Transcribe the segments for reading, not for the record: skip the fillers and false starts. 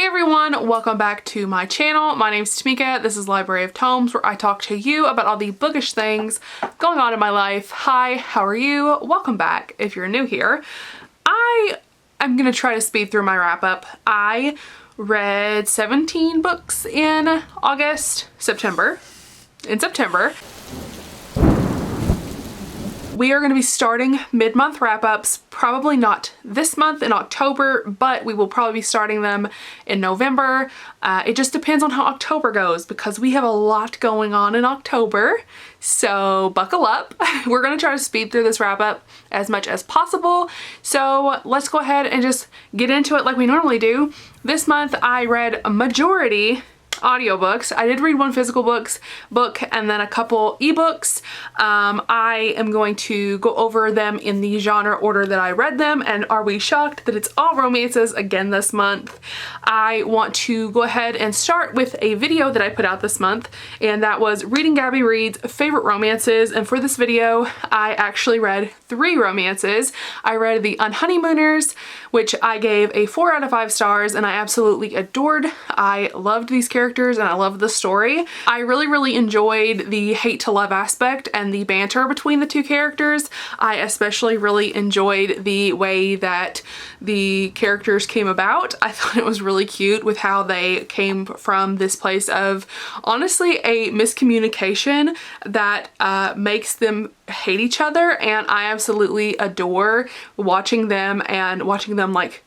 Hey everyone, welcome back to my channel. My name's Tamika. This is Library of Tomes, where I talk to you about all the bookish things going on in my life. Hi, how are you? Welcome back if you're new here. I'm gonna try to speed through my wrap up. I read 17 books in September. We are going to be starting mid-month wrap-ups, probably not this month in October, but we will probably be starting them in November. It just depends on how October goes because we have a lot going on in October, so buckle up. We're going to try to speed through this wrap-up as much as possible, so let's go ahead and just get into it like we normally do. This month I read a majority audiobooks. I did read one physical book and then a couple ebooks. I am going to go over them in the genre order that I read them, and are we shocked that it's all romances again this month? I want to go ahead and start with a video that I put out this month, and that was Reading Gabby Reed's favorite romances, and for this video I actually read 3 romances. I read The Unhoneymooners, which I gave a 4 out of 5 stars and I absolutely adored. I loved these characters and I loved the story. I really enjoyed the hate to love aspect and the banter between the two characters. I especially really enjoyed the way that the characters came about. I thought it was really cute with how they came from this place of honestly a miscommunication that makes them hate each other, and I absolutely adore watching them like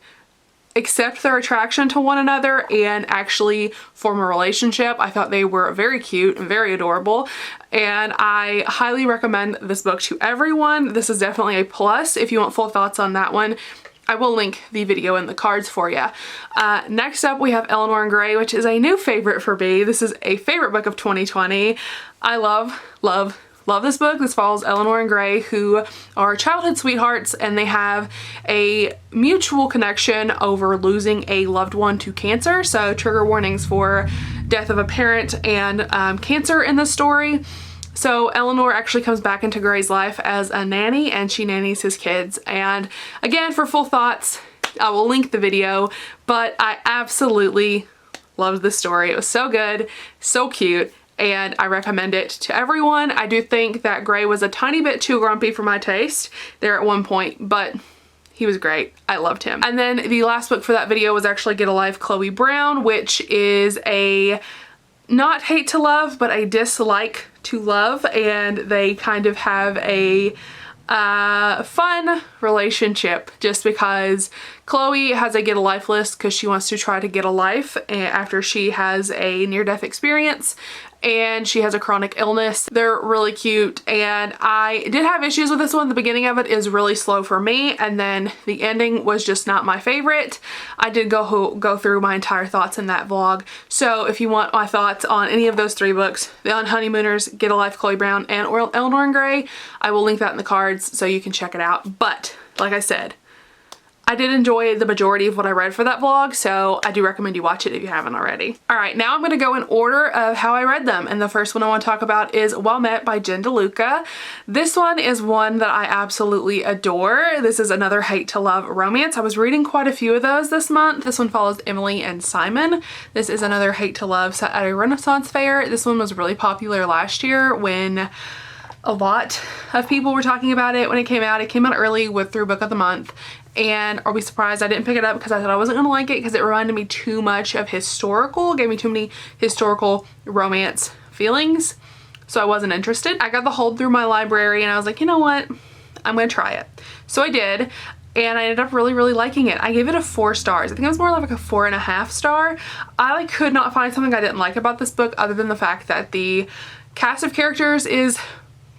accept their attraction to one another and actually form a relationship. I thought they were very cute and very adorable, and I highly recommend this book to everyone. This is definitely a plus if you want full thoughts on that one. I will link the video in the cards for you. Next up we have Eleanor and Gray, which is a new favorite for me. This is a favorite book of 2020. I love this book. This follows Eleanor and Gray, who are childhood sweethearts, and they have a mutual connection over losing a loved one to cancer. So trigger warnings for death of a parent and cancer in this story. So Eleanor actually comes back into Gray's life as a nanny, and she nannies his kids. And again, for full thoughts, I will link the video, but I absolutely loved this story. It was so good, so cute, and I recommend it to everyone. I do think that Gray was a tiny bit too grumpy for my taste there at one point, but he was great. I loved him. And then the last book for that video was actually Get a Life, Chloe Brown, which is a not hate to love, but a dislike to love, and they kind of have a fun relationship just because Chloe has a get a life list because she wants to try to get a life after she has a near-death experience, and she has a chronic illness. They're really cute, and I did have issues with this one. The beginning of it is really slow for me, and then the ending was just not my favorite. I did go through my entire thoughts in that vlog, so if you want my thoughts on any of those 3 books, The Unhoneymooners, Get a Life, Chloe Brown, and Eleanor and Gray, I will link that in the cards so you can check it out. But like I said, I did enjoy the majority of what I read for that vlog, so I do recommend you watch it if you haven't already. Alright, now I'm going to go in order of how I read them, and the first one I want to talk about is Well Met by Jen DeLuca. This one is one that I absolutely adore. This is another hate to love romance. I was reading quite a few of those this month. This one follows Emily and Simon. This is another hate to love set at a Renaissance fair. This one was really popular last year when a lot of people were talking about it when it came out. It came out early through Book of the Month. And are we surprised I didn't pick it up because I thought I wasn't gonna like it because it reminded me too much of historical, gave me too many historical romance feelings, so I wasn't interested. I got the hold through my library and I was like, you know what, I'm gonna try it. So I did, and I ended up really liking it. I gave it a 4 stars. I think it was more like a 4.5 star. I could not find something I didn't like about this book other than the fact that the cast of characters is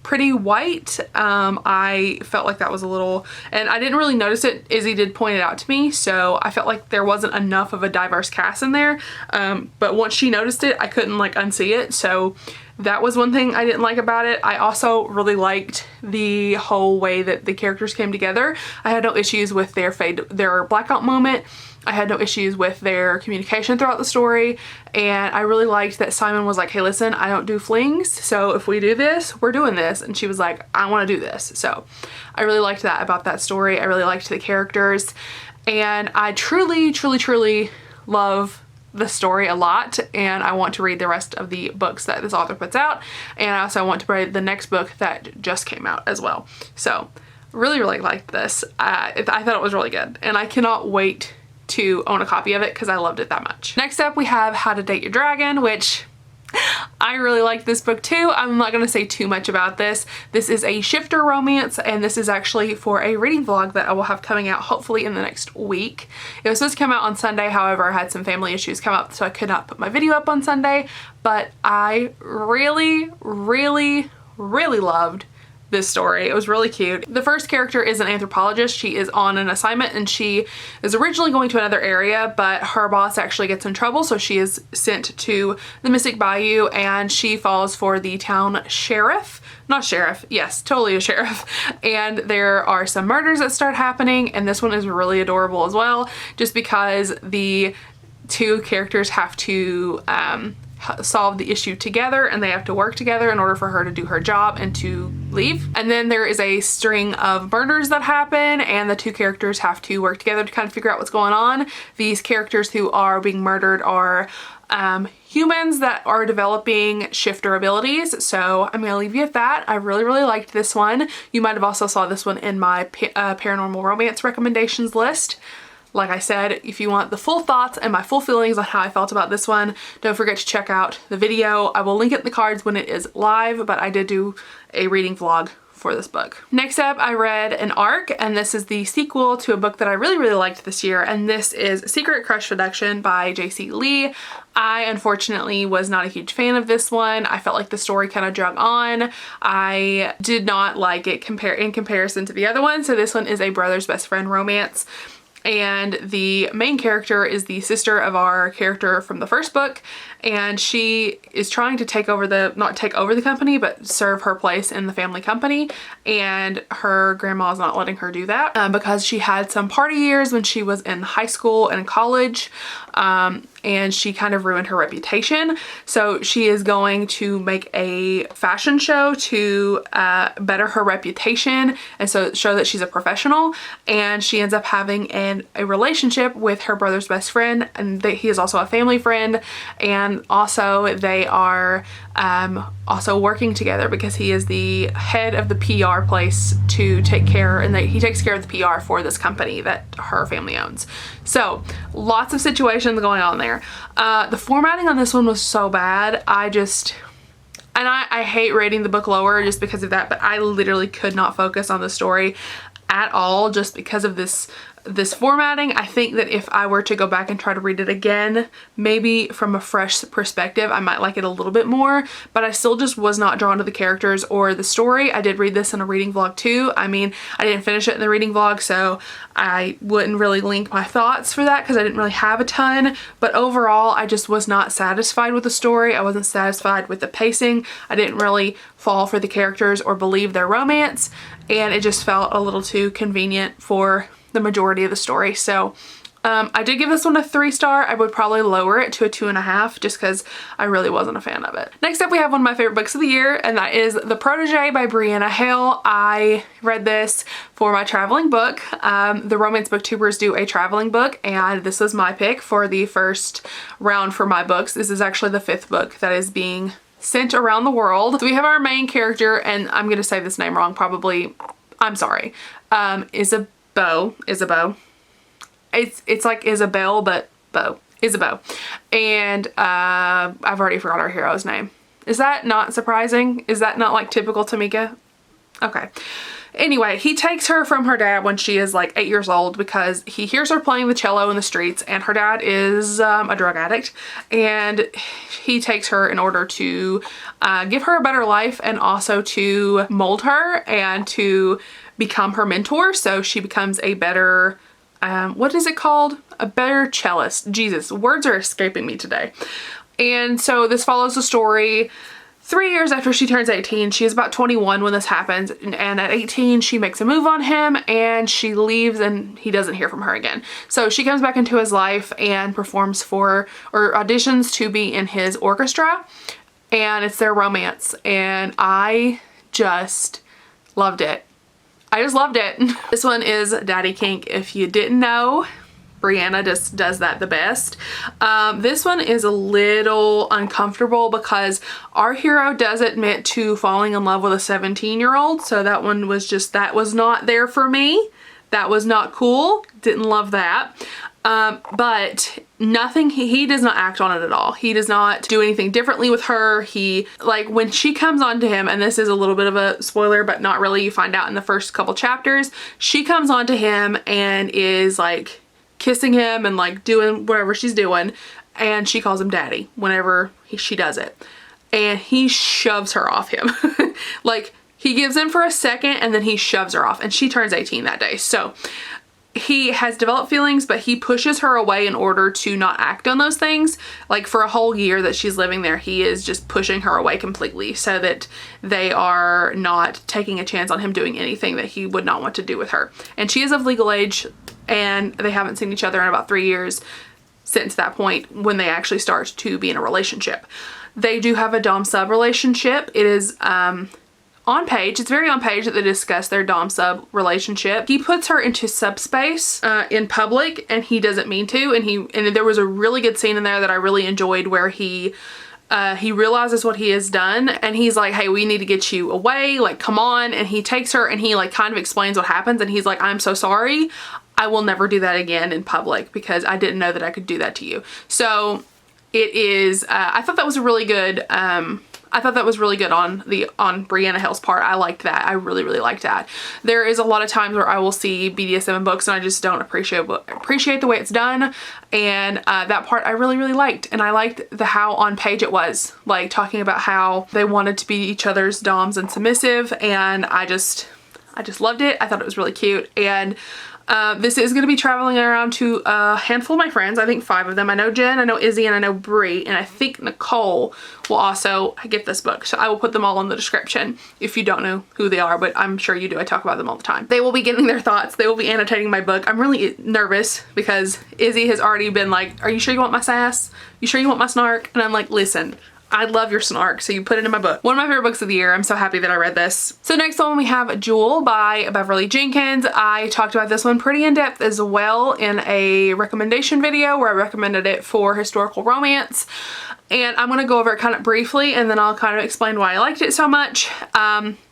pretty white. I felt like that was a little, and I didn't really notice it. Izzy did point it out to me, so I felt like there wasn't enough of a diverse cast in there, but once she noticed it, I couldn't like unsee it, so that was one thing I didn't like about it. I also really liked the whole way that the characters came together. I had no issues with their blackout moment. I had no issues with their communication throughout the story, and I really liked that Simon was like, hey listen, I don't do flings, so if we do this, we're doing this, and she was like, I want to do this. So I really liked that about that story. I really liked the characters, and I truly love the story a lot, and I want to read the rest of the books that this author puts out, and I also want to read the next book that just came out as well. So really liked this. I thought it was really good, and I cannot wait to own a copy of it because I loved it that much. Next up we have How to Date Your Dragon, which I really like this book too. I'm not going to say too much about this. This is a shifter romance, and this is actually for a reading vlog that I will have coming out hopefully in the next week. It was supposed to come out on Sunday, however I had some family issues come up so I could not put my video up on Sunday, but I really loved this story. It was really cute. The first character is an anthropologist. She is on an assignment and she is originally going to another area, but her boss actually gets in trouble, so she is sent to the Mystic Bayou and she falls for the town sheriff. Not sheriff, yes, totally a sheriff. And there are some murders that start happening, and this one is really adorable as well, just because the two characters have to solve the issue together, and they have to work together in order for her to do her job and to leave. And then there is a string of murders that happen, and the two characters have to work together to kind of figure out what's going on. These characters who are being murdered are humans that are developing shifter abilities, so I'm gonna leave you at that. I really liked this one. You might have also saw this one in my paranormal romance recommendations list. Like I said, if you want the full thoughts and my full feelings on how I felt about this one, don't forget to check out the video. I will link it in the cards when it is live, but I did do a reading vlog for this book. Next up, I read An Arc, and this is the sequel to a book that I really liked this year, and this is Secret Crush Reduction by J.C. Lee. I unfortunately was not a huge fan of this one. I felt like the story kind of drug on. I did not like it in comparison to the other one, so this one is a brother's best friend romance. And the main character is the sister of our character from the first book, and she is trying to take over not take over the company, but serve her place in the family company, and her grandma is not letting her do that because she had some party years when she was in high school and college, and she kind of ruined her reputation. So she is going to make a fashion show to better her reputation and so show that she's a professional, and she ends up having a relationship with her brother's best friend, and he is also a family friend, and also they are also working together because he is the head of the PR place to take care, and he takes care of the PR for this company that her family owns. So lots of situations going on there. The formatting on this one was so bad. I hate rating the book lower just because of that, but I literally could not focus on the story at all just because of this formatting. I think that if I were to go back and try to read it again, maybe from a fresh perspective, I might like it a little bit more, but I still just was not drawn to the characters or the story. I did read this in a reading vlog too. I mean, I didn't finish it in the reading vlog, so I wouldn't really link my thoughts for that because I didn't really have a ton, but overall I just was not satisfied with the story. I wasn't satisfied with the pacing. I didn't really fall for the characters or believe their romance, and it just felt a little too convenient for the majority of the story. So I did give this one a 3-star. I would probably lower it to a 2.5 just because I really wasn't a fan of it. Next up, we have one of my favorite books of the year, and that is The Protege by Brianna Hale. I read this for my traveling book. The Romance Booktubers do a traveling book, and this was my pick for the first round for my books. This is actually the 5th book that is being sent around the world. So we have our main character, and I'm gonna say this name wrong probably. I'm sorry. Isabeau. It's like Isabel, but Isabeau. And I've already forgot our hero's name. Is that not surprising? Is that not like typical Tamika? Okay. Anyway, he takes her from her dad when she is like 8 years old because he hears her playing the cello in the streets, and her dad is a drug addict, and he takes her in order to give her a better life and also to mold her and to become her mentor, so she becomes a better, what is it called? A better cellist. Jesus, words are escaping me today. And so this follows the story 3 years after she turns 18. She is about 21 when this happens, and at 18 she makes a move on him and she leaves and he doesn't hear from her again. So she comes back into his life and performs for, or auditions to be in his orchestra, and it's their romance, and I just loved it. I just loved it. This one is Daddy Kink. If you didn't know, Brianna just does that the best. This one is a little uncomfortable because our hero does admit to falling in love with a 17-year-old. So that one was just, that was not there for me. That was not cool. Didn't love that. But nothing, he does not act on it at all. He does not do anything differently with her. He, like, when she comes on to him, and this is a little bit of a spoiler, but not really, you find out in the first couple chapters, she comes on to him and is like kissing him and like doing whatever she's doing, and she calls him daddy whenever she does it, and he shoves her off him. Like, he gives in for a second and then he shoves her off, and she turns 18 that day. So he has developed feelings, but he pushes her away in order to not act on those things. Like, for a whole year that she's living there, he is just pushing her away completely so that they are not taking a chance on him doing anything that he would not want to do with her. And she is of legal age, and they haven't seen each other in about 3 years since that point when they actually start to be in a relationship. They do have a dom-sub relationship. It is on page. It's very on page that they discuss their dom-sub relationship. He puts her into subspace in public, and he doesn't mean to. And there was a really good scene in there that I really enjoyed where he realizes what he has done, and he's like, hey, we need to get you away, like, come on. And he takes her and he like kind of explains what happens, and he's like, I'm so sorry. I will never do that again in public because I didn't know that I could do that to you. So it is, I thought that was a really good, I thought that was really good on Brianna Hill's part. I liked that. I really, really liked that. There is a lot of times where I will see BDSM in books and I just don't appreciate the way it's done. And that part I really, really liked. And I liked how on page it was, like, talking about how they wanted to be each other's doms and submissive. And I just loved it. I thought it was really cute. And this is going to be traveling around to a handful of my friends. I think 5 of them. I know Jen, I know Izzy, and I know Brie, and I think Nicole will also get this book. So I will put them all in the description if you don't know who they are, but I'm sure you do. I talk about them all the time. They will be getting their thoughts. They will be annotating my book. I'm really nervous because Izzy has already been like, are you sure you want my sass? You sure you want my snark? And I'm like, listen, I love your snark, so you put it in my book. One of my favorite books of the year. I'm so happy that I read this. So next one we have Jewel by Beverly Jenkins. I talked about this one pretty in depth as well in a recommendation video where I recommended it for historical romance. And I'm going to go over it kind of briefly, and then I'll kind of explain why I liked it so much.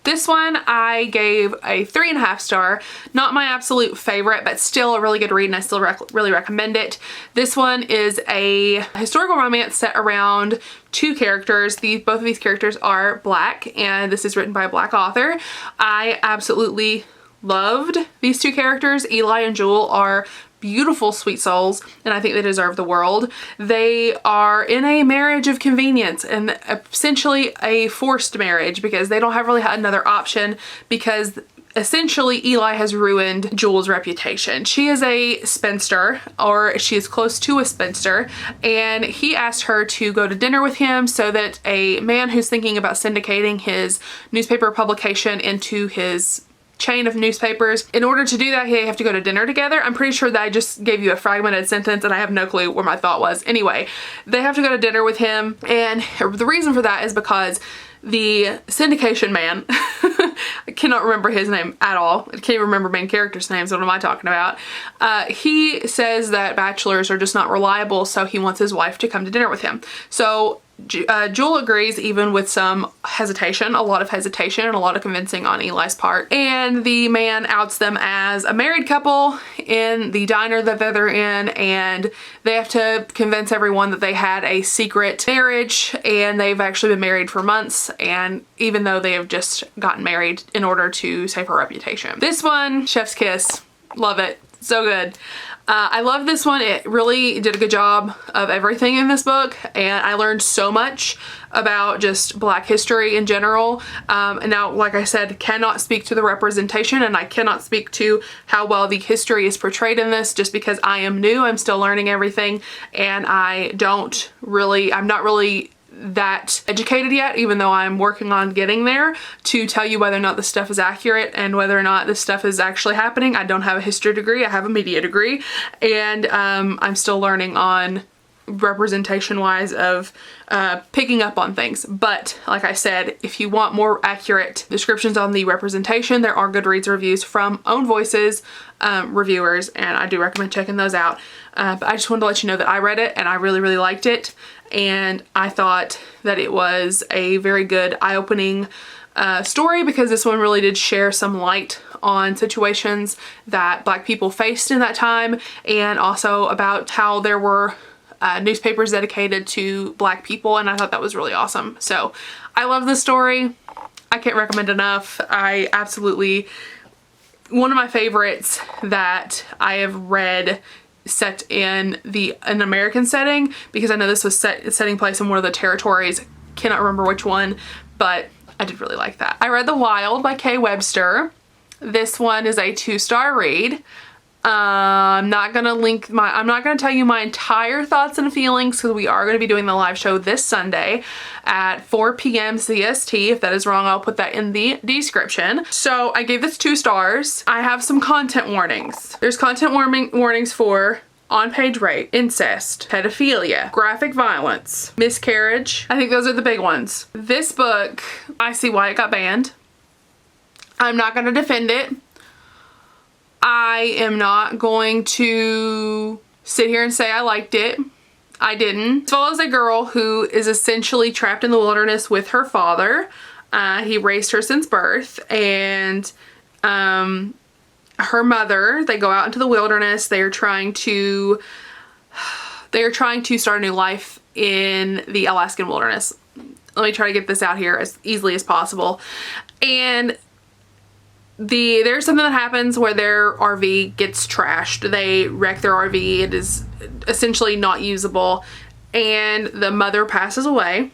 This one I gave a 3.5 star. Not my absolute favorite, but still a really good read, and I still really recommend it. This one is a historical romance set around 2 characters. Both of these characters are Black, and this is written by a Black author. I absolutely loved these 2 characters. Eli and Jewel are beautiful, sweet souls, and I think they deserve the world. They are in a marriage of convenience, and essentially a forced marriage because they don't have really had another option, because essentially Eli has ruined Jewel's reputation. She is a spinster, or she is close to a spinster, and he asked her to go to dinner with him so that a man who's thinking about syndicating his newspaper publication into his chain of newspapers. In order to do that, they have to go to dinner together. I'm pretty sure that I just gave you a fragmented sentence and I have no clue where my thought was. Anyway, they have to go to dinner with him, and the reason for that is because the syndication man, I cannot remember his name at all. I can't remember main characters' names. What am I talking about? He says that bachelors are just not reliable, so he wants his wife to come to dinner with him. So Jewel agrees, even with some hesitation, a lot of hesitation and a lot of convincing on Eli's part. And the man outs them as a married couple in the diner that they're in, and they have to convince everyone that they had a secret marriage, and they've actually been married for months, and even though they have just gotten married in order to save her reputation. This one, chef's kiss. Love it. So good. I love this one. It really did a good job of everything in this book, and I learned so much about just Black history in general. And now, like I said, cannot speak to the representation, and I cannot speak to how well the history is portrayed in this just because I am new. I'm still learning everything, and I'm not really that educated yet, even though I'm working on getting there, to tell you whether or not this stuff is accurate and whether or not this stuff is actually happening. I don't have a history degree, I have a media degree, and I'm still learning on representation wise of picking up on things. But like I said, if you want more accurate descriptions on the representation, there are Goodreads reviews from Own Voices reviewers, and I do recommend checking those out. But I just wanted to let you know that I read it and I really, really liked it, and I thought that it was a very good eye-opening story, because this one really did share some light on situations that Black people faced in that time, and also about how there were newspapers dedicated to Black people, and I thought that was really awesome. So I love this story. I can't recommend enough. I absolutely, one of my favorites that I have read set in an American setting, because I know this was setting place in one of the territories. Cannot remember which one, but I did really like that. I read The Wild by Kay Webster. This one is a 2-star read. I'm not gonna tell you my entire thoughts and feelings, because we are gonna be doing the live show this Sunday at 4 p.m. CST. If that is wrong, I'll put that in the description. So I gave this 2 stars. I have some content warnings. There's content warnings for on-page rape, incest, pedophilia, graphic violence, miscarriage. I think those are the big ones. This book, I see why it got banned. I'm not gonna defend it. I am not going to sit here and say I liked it. I didn't. It follows a girl who is essentially trapped in the wilderness with her father. He raised her since birth, and her mother, they go out into the wilderness. They are trying to start a new life in the Alaskan wilderness. Let me try to get this out here as easily as possible. And there's something that happens where their RV gets trashed. They wreck their RV. It is essentially not usable, and the mother passes away.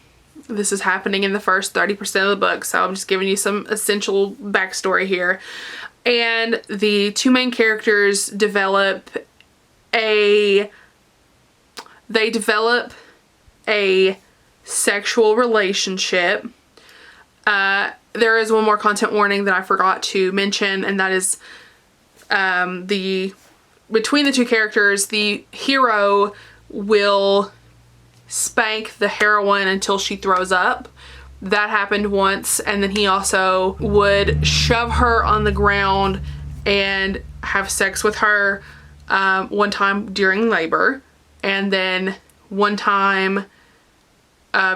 This is happening in the first 30% of the book, so I'm just giving you some essential backstory here. And the 2 main characters develop a sexual relationship. There is one more content warning that I forgot to mention, and that is between the 2 characters, the hero will spank the heroine until she throws up. That happened once, and then he also would shove her on the ground and have sex with her one time during labor, and then one time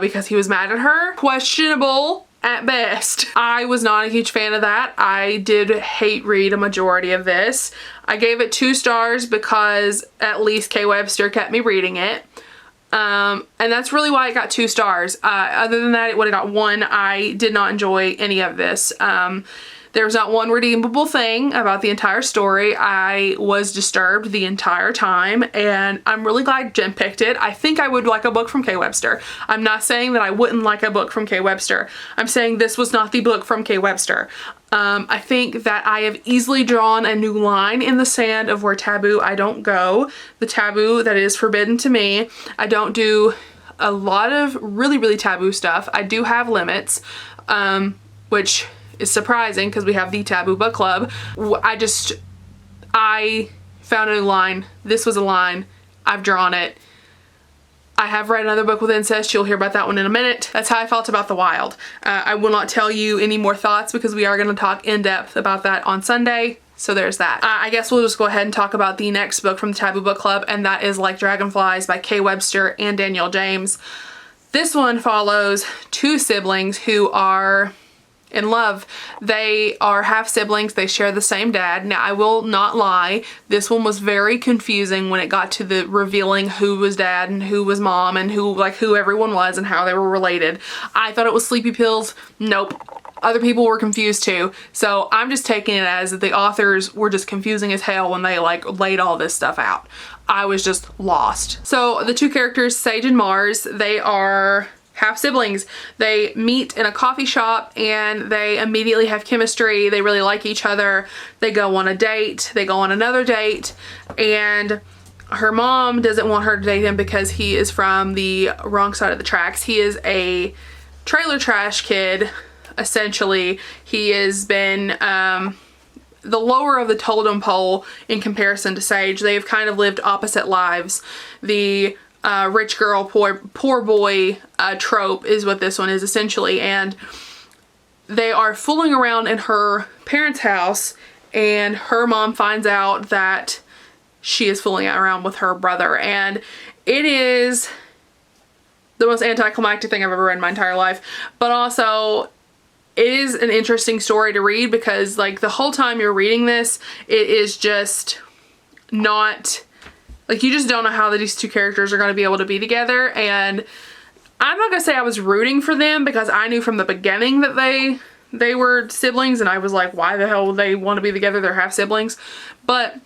because he was mad at her. Questionable at best. I was not a huge fan of that. I did hate read a majority of this. I gave it 2 stars because at least Kay Webster kept me reading it. And that's really why it got 2 stars. Other than that, it would have got 1. I did not enjoy any of this. There was not one redeemable thing about the entire story. I was disturbed the entire time, and I'm really glad Jen picked it. I think I would like a book from Kay Webster. I'm not saying that I wouldn't like a book from Kay Webster. I'm saying this was not the book from Kay Webster. I think that I have easily drawn a new line in the sand of where taboo I don't go. The taboo that is forbidden to me. I don't do a lot of really, really taboo stuff. I do have limits, which is surprising because we have the Taboo Book Club. I found a new line. This was a line. I've drawn it. I have read another book with incest. You'll hear about that one in a minute. That's how I felt about The Wild. I will not tell you any more thoughts because we are going to talk in depth about that on Sunday. So there's that. I guess we'll just go ahead and talk about the next book from the Taboo Book Club, and that is Like Dragonflies by Kay Webster and Danielle James. This one follows 2 siblings who are in love. They are half siblings. They share the same dad. Now, I will not lie. This one was very confusing when it got to the revealing who was dad and who was mom and who everyone was and how they were related. I thought it was sleepy pills. Nope. Other people were confused too. So I'm just taking it as the authors were just confusing as hell when they laid all this stuff out. I was just lost. So the 2 characters, Sage and Mars, they are half siblings. They meet in a coffee shop and they immediately have chemistry. They really like each other. They go on a date. They go on another date, and her mom doesn't want her to date him because he is from the wrong side of the tracks. He is a trailer trash kid, essentially. He has been the lower of the totem pole in comparison to Sage. They've kind of lived opposite lives. The rich girl, poor boy trope is what this one is essentially. And they are fooling around in her parents' house, and her mom finds out that she is fooling around with her brother. And it is the most anticlimactic thing I've ever read in my entire life. But also, it is an interesting story to read because, like, the whole time you're reading this, it is just not... Like, you just don't know how these two characters are going to be able to be together. And I'm not going to say I was rooting for them because I knew from the beginning that they were siblings. And I was like, why the hell would they want to be together? They're half siblings. But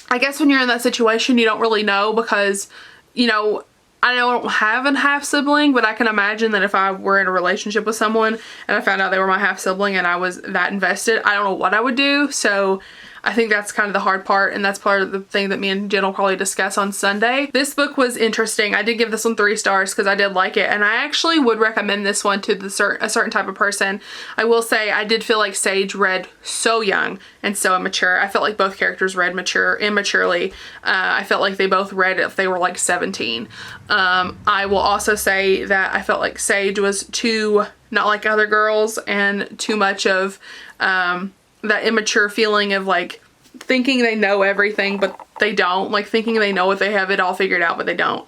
I guess when you're in that situation, you don't really know because, you know, I don't have a half sibling, but I can imagine that if I were in a relationship with someone and I found out they were my half sibling and I was that invested, I don't know what I would do. So I think that's kind of the hard part, and that's part of the thing that me and Jen will probably discuss on Sunday. This book was interesting. I did give this one 3 stars because I did like it, and I actually would recommend this one to a certain type of person. I will say I did feel like Sage read so young and so immature. I felt like both characters read immaturely. I felt like they both read if they were like 17. I will also say that I felt like Sage was too not like other girls and too much of that immature feeling of like thinking they know everything but they don't, like thinking they know what they have it all figured out but they don't.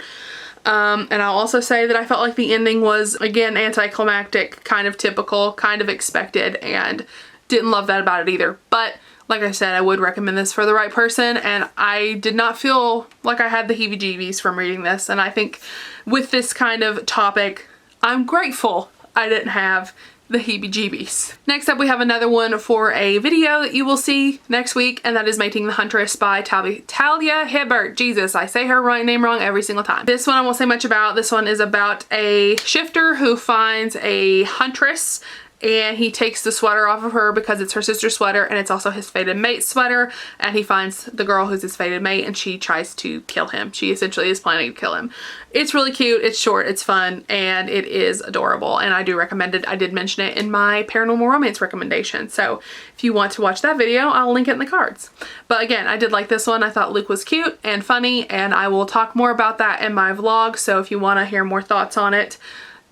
And I'll also say that I felt like the ending was again anticlimactic, kind of typical, kind of expected, and didn't love that about it either. But like I said, I would recommend this for the right person, and I did not feel like I had the heebie-jeebies from reading this. And I think with this kind of topic, I'm grateful I didn't have the heebie-jeebies. Next up, we have another one for a video that you will see next week, and that is Mating the Huntress by Talia Hibbert. Jesus, I say her name wrong every single time. This one I won't say much about. This one is about a shifter who finds a huntress, and he takes the sweater off of her because it's her sister's sweater and it's also his fated mate's sweater, and he finds the girl who's his fated mate and she tries to kill him. She essentially is planning to kill him. It's really cute, it's short, it's fun, and it is adorable, and I do recommend it. I did mention it in my paranormal romance recommendation, so if you want to watch that video, I'll link it in the cards. But again, I did like this one. I thought Luke was cute and funny, and I will talk more about that in my vlog, so if you want to hear more thoughts on it,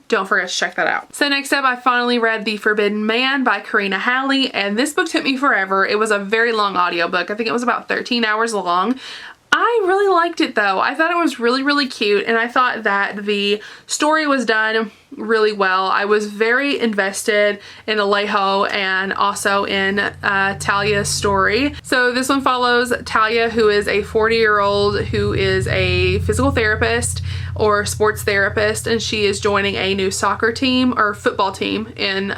don't forget to check that out. So next up, I finally read The Forbidden Man by Karina Halley, and this book took me forever. It was a very long audiobook. I think it was about 13 hours long. I really liked it though. I thought it was really cute, and I thought that the story was done really well. I was very invested in Alejo and also in Talia's story. So this one follows Talia, who is a 40-year-old who is a physical therapist or sports therapist, and she is joining a new soccer team or football team in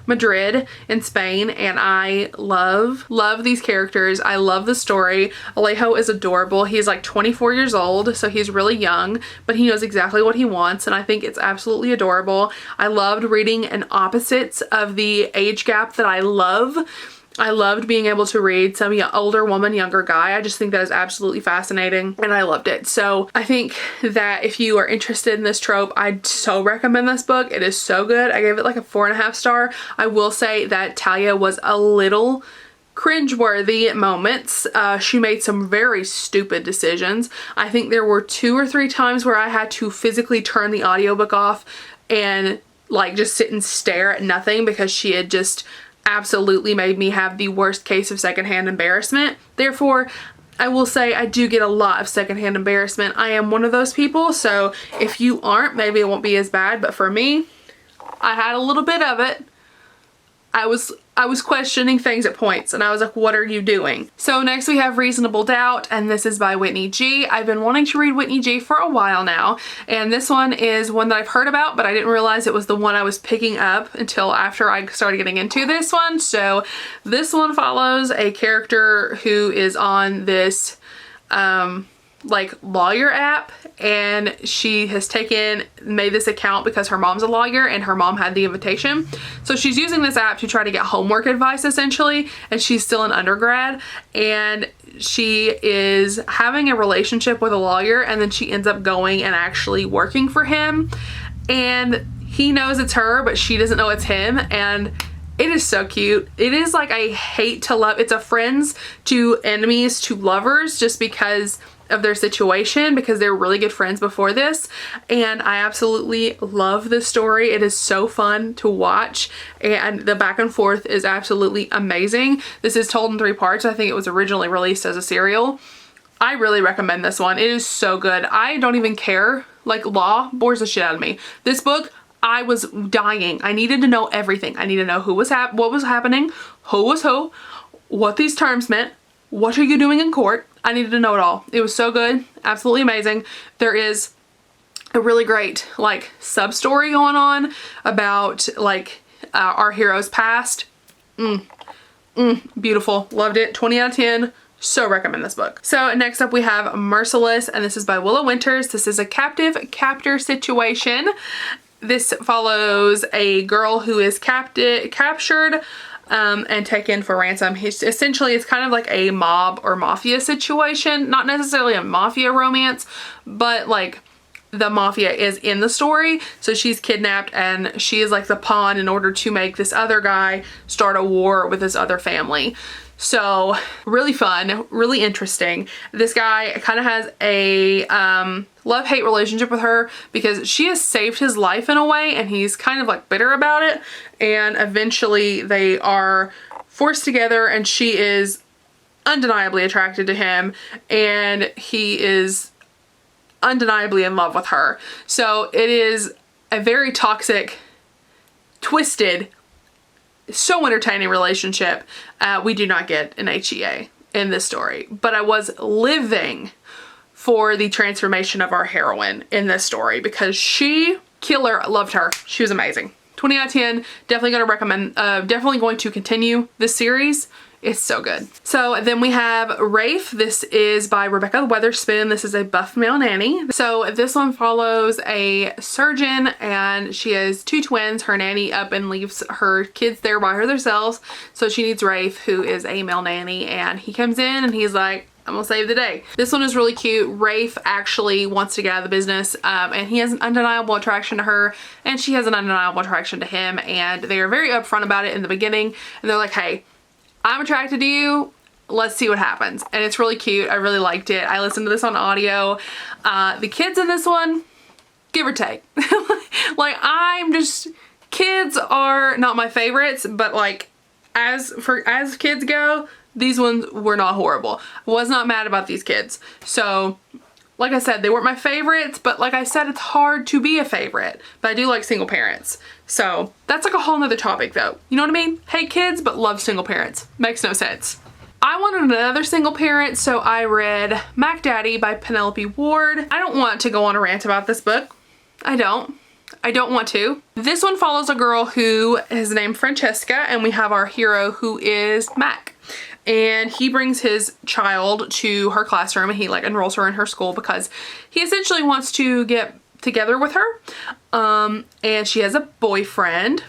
Madrid in Spain, and I love these characters. I love the story. Alejo is adorable. He's like 24 years old, so he's really young, but he knows exactly what he wants, and I think it's absolutely adorable. I loved reading an opposites of the age gap that I love. I loved being able to read some older woman, younger guy. I just think that is absolutely fascinating, and I loved it. So I think that if you are interested in this trope, I'd so recommend this book. It is so good. I gave it like a 4.5 star. I will say that Talia was a little cringeworthy at moments. She made some very stupid decisions. I think there were 2 or 3 times where I had to physically turn the audiobook off and like just sit and stare at nothing because she had just absolutely made me have the worst case of secondhand embarrassment. Therefore, I will say I do get a lot of secondhand embarrassment. I am one of those people, so if you aren't, maybe it won't be as bad, but for me, I had a little bit of it. I was questioning things at points, and I was like, what are you doing? So next we have Reasonable Doubt, and this is by Whitney G. I've been wanting to read Whitney G for a while now, and this one is one that I've heard about, but I didn't realize it was the one I was picking up until after I started getting into this one. So this one follows a character who is on this like lawyer app, and she has made this account because her mom's a lawyer and her mom had the invitation. So she's using this app to try to get homework advice essentially, and she's still an undergrad, and she is having a relationship with a lawyer, and then she ends up going and actually working for him, and he knows it's her but she doesn't know it's him, and it is so cute. It is like a hate to love. It's a friends to enemies to lovers, just because of their situation because they were really good friends before this, and I absolutely love this story. It is so fun to watch, and the back and forth is absolutely amazing. This is told in 3 parts. I think it was originally released as a serial. I really recommend this one. It is so good. I don't even care. Like, law bores the shit out of me. This book, I was dying. I needed to know everything. I needed to know who was what was happening, who was who, what these terms meant, what are you doing in court. I needed to know it all. It was so good. Absolutely amazing. There is a really great like sub-story going on about like our hero's past. Beautiful. Loved it. 20 out of 10. So recommend this book. So next up we have Merciless, and this is by Willow Winters. This is a captive-captor situation. This follows a girl who is captured and taken for ransom. Essentially, it's kind of like a mob or mafia situation. Not necessarily a mafia romance, but like the mafia is in the story. So she's kidnapped and she is like the pawn in order to make this other guy start a war with his other family. So really fun, really interesting. This guy kind of has a love-hate relationship with her because she has saved his life in a way, and he's kind of like bitter about it. And eventually they are forced together, and she is undeniably attracted to him, and he is undeniably in love with her. So it is a very toxic, twisted, so entertaining relationship. We do not get an HEA in this story, but I was living for the transformation of our heroine in this story because killer, loved her. She was amazing. 20 out of 10. Definitely going to recommend, definitely going to continue this series. It's so good. So then we have Rafe. This is by Rebecca Weatherspoon. This is a buff male nanny. So this one follows a surgeon, and she has 2 twins. Her nanny up and leaves her kids there by themselves. So she needs Rafe, who is a male nanny, and he comes in and he's like, I'm gonna save the day. This one is really cute. Rafe actually wants to get out of the business, and he has an undeniable attraction to her, and she has an undeniable attraction to him, and they are very upfront about it in the beginning, and they're like, hey, I'm attracted to you, let's see what happens. And it's really cute. I really liked it. I listened to this on audio. The kids in this one, give or take. Like, kids are not my favorites, but like as kids go, these ones were not horrible. I was not mad about these kids. So like I said, they weren't my favorites, but like I said, it's hard to be a favorite, but I do like single parents. So that's like a whole nother topic though. You know what I mean? Hate kids, but love single parents. Makes no sense. I wanted another single parent, so I read Mac Daddy by Penelope Ward. I don't want to go on a rant about this book. I don't want to. This one follows a girl who is named Francesca, and we have our hero who is Mac. And he brings his child to her classroom, and he like enrolls her in her school because he essentially wants to get together with her. And she has a boyfriend.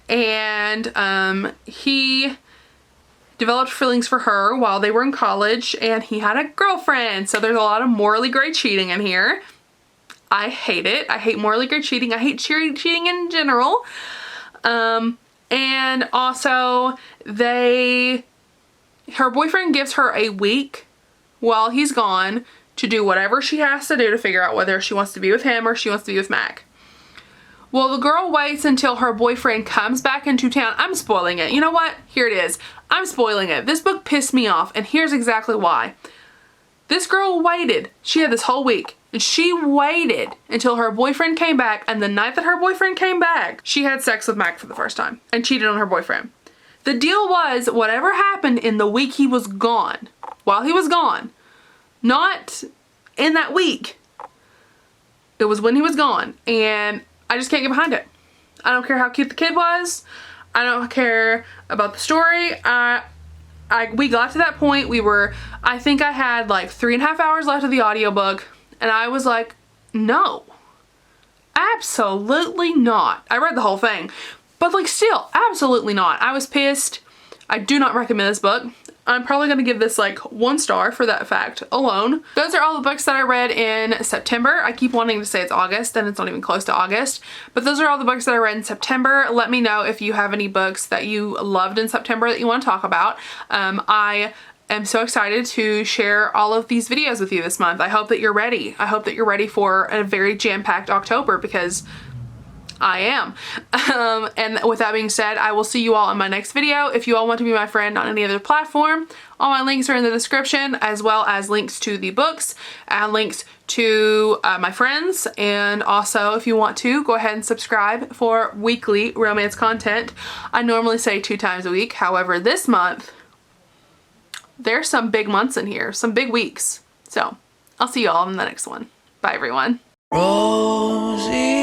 And he developed feelings for her while they were in college, and he had a girlfriend. So there's a lot of morally gray cheating in here. I hate it. I hate morally gray cheating. I hate cheating in general. And also her boyfriend gives her a week while he's gone to do whatever she has to do to figure out whether she wants to be with him or she wants to be with Mac. Well, the girl waits until her boyfriend comes back into town. I'm spoiling it. You know what? Here it is. I'm spoiling it. This book pissed me off, and here's exactly why. This girl waited. She had this whole week, and she waited until her boyfriend came back, and the night that her boyfriend came back, she had sex with Mac for the first time and cheated on her boyfriend. The deal was whatever happened in the week he was gone, while he was gone, not in that week. It was when he was gone, and I just can't get behind it. I don't care how cute the kid was. I don't care about the story. We got to that point. I think I had like 3.5 hours left of the audiobook, and I was like, no, absolutely not. I read the whole thing, but like still, absolutely not. I was pissed. I do not recommend this book. I'm probably going to give this like 1 star for that fact alone. Those are all the books that I read in September. I keep wanting to say it's August, and it's not even close to August. But those are all the books that I read in September. Let me know if you have any books that you loved in September that you want to talk about. I am so excited to share all of these videos with you this month. I hope that you're ready. I hope that you're ready for a very jam-packed October, because I am. And with that being said, I will see you all in my next video. If you all want to be my friend on any other platform, all my links are in the description, as well as links to the books and links to my friends. And also, if you want to, go ahead and subscribe for weekly romance content. I normally say 2 times a week. However, this month, there's some big months in here, some big weeks. So I'll see you all in the next one. Bye, everyone. Rosie.